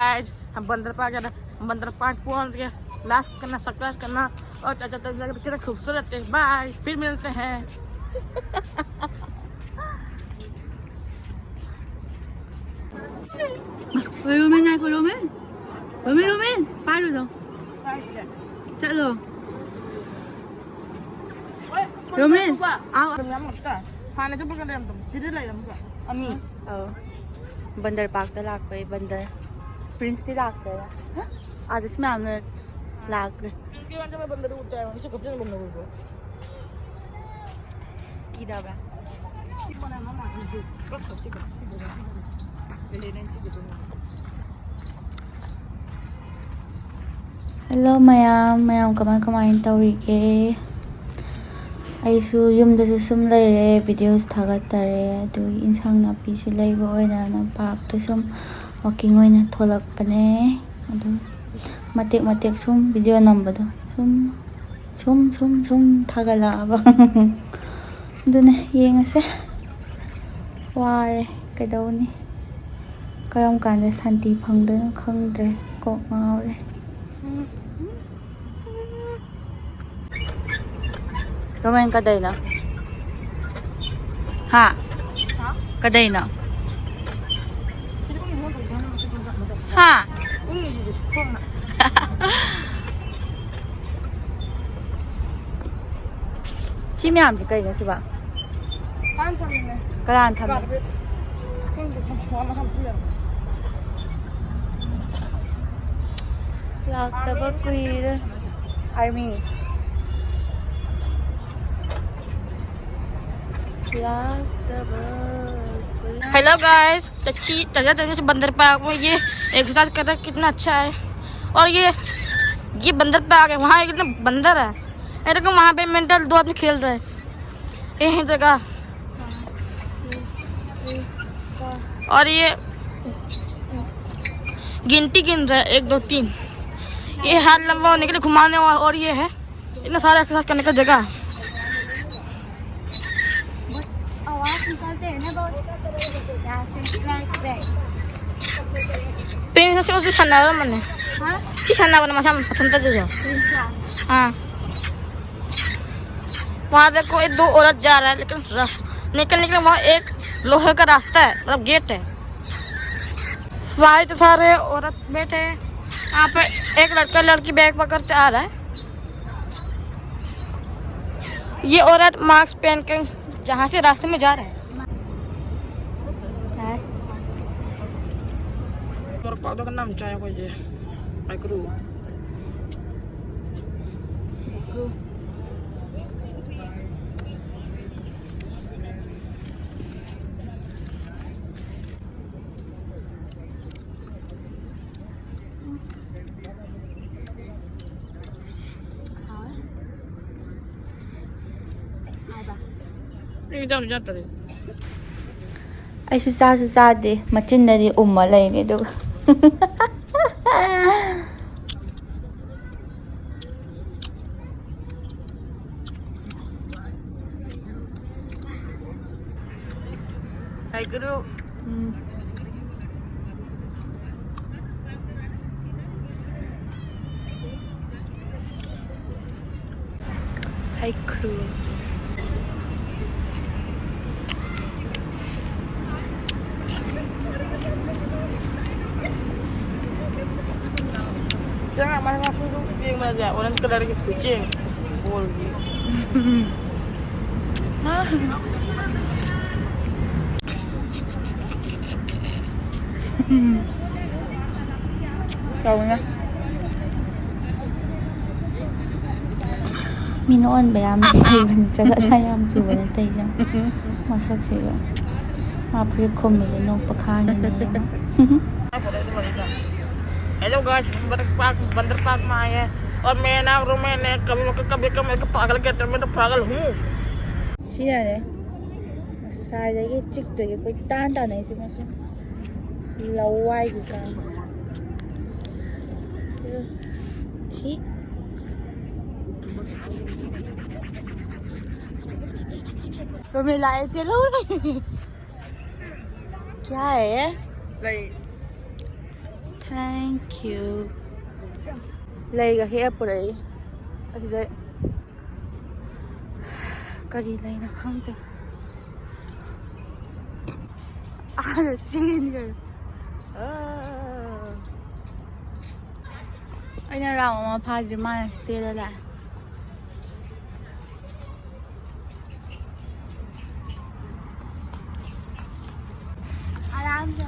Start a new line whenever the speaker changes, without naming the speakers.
आज हम बंदर पार्क जा रहे हैं, बंदर पार्क पहुंच गए। लाइक करना, सब्सक्राइब करना और चाचा कितना खूबसूरत है। बाय, फिर मिलते हैं।
रोमेन आएको रोमेन रोमेन रोमेन पारो जाओ चलो रोमेन आओ
खाने तो पकड़ रहे तुम किधर ले अम्मी
बंदर पार्क लाक्पै बंदर प्रिंस ती लाग्छ आज चाहिँ हाम्रो लाग्छ
इसके बाद मैं बंदर उठता है उनसे कब से बंदर को
किदाबा हेलो मयाम कमाइन तौरीगे अइसु युमदसु सुम लैरे वीडियोस थागतरे अदुगी इंसांग नापीसु लैबा ओइना ना पार्क त सुम वॉकिंग ओइना थोलकपने अदु मतेक मतेक सुम वीडियो नंबदो सुम थागलाबा अदुने येंगसे वारे कदौनी करम कांदे शांति फंगदनो खंगद्रे कोक मावरे रोमेन कदैना हा कदैना हा 시 ꯃꯌꯥꯝꯁꯤ ꯀꯩꯅꯣ ꯁꯤꯕ ꯀꯅꯥꯅ ꯊꯝꯃꯦ लाक्तबा कुइरे आर्मी
हेलो गाइस चाचा से बंदर पार्क में ये एक्सरसाइज कर रहा है, कितना अच्छा है। और ये बंदर पार्क है, वहाँ कितना बंदर है। ये देखो वहाँ पे मेंटल 2 आदमी खेल रहे हैं। ये जगह और ये गिनती गिन रहा है 1 2 3। ये हाथ लंबा होने के लिए घुमाने वाला और ये है इतना सारा एक्सरसाइज करने का जगह। प्रिंस उसे छन्ना मने की छन्ना बना मसा पसंद कर दो। हाँ वहाँ देखो ये 2 औरत जा रहा है, लेकिन निकलने के लिए वहाँ एक लोहे का रास्ता है, मतलब गेट है। वाइट सारे औरत बैठे हैं यहाँ पे, एक लड़का लड़की बैग पकड़ते आ रहा है। ये औरत मास्क पहन के जहाँ से रास्ते में जा रहा है। पाउडर का नाम चाहे कोई ये माइक्रो एकदम जाता है।
ऐसु चासु चादे मचिन्ददि उम्मा लैने दुगा
micro
high crew
jangan masuk kucing aja, orang sekedar kucing bol
Kaunya Minoon ba yam ay ban jaga ayam chu ban tay jang masak siga ma pri khom me je nok pakhang ni ma
hello guys, बंदर park में आए हैं और मेरा नाम romaine है। कभी पागल कहते हैं, मैं तो पागल हूँ।
सियारे साइडगी चिकदगी कोई तान तानै से मसु लवाई की काम ठीक रोमेन लाए चलो क्या है Thank you. ꯂꯩꯒ ꯍꯦꯛ ꯄꯨꯔꯛꯏ ꯑꯁꯤꯗ ꯀꯔꯤ ꯂꯩꯅꯣ ꯈꯪꯗꯦ ꯑꯥꯗ ꯆꯦꯟꯒ꯭ꯔꯦ ꯑꯩꯅ ꯔꯥꯎꯟ ꯑꯃ ꯐꯥꯗ꯭ꯔꯤ ꯃꯥꯅ ꯆꯦꯜꯂ ꯂꯥꯛꯑꯦ
आराम से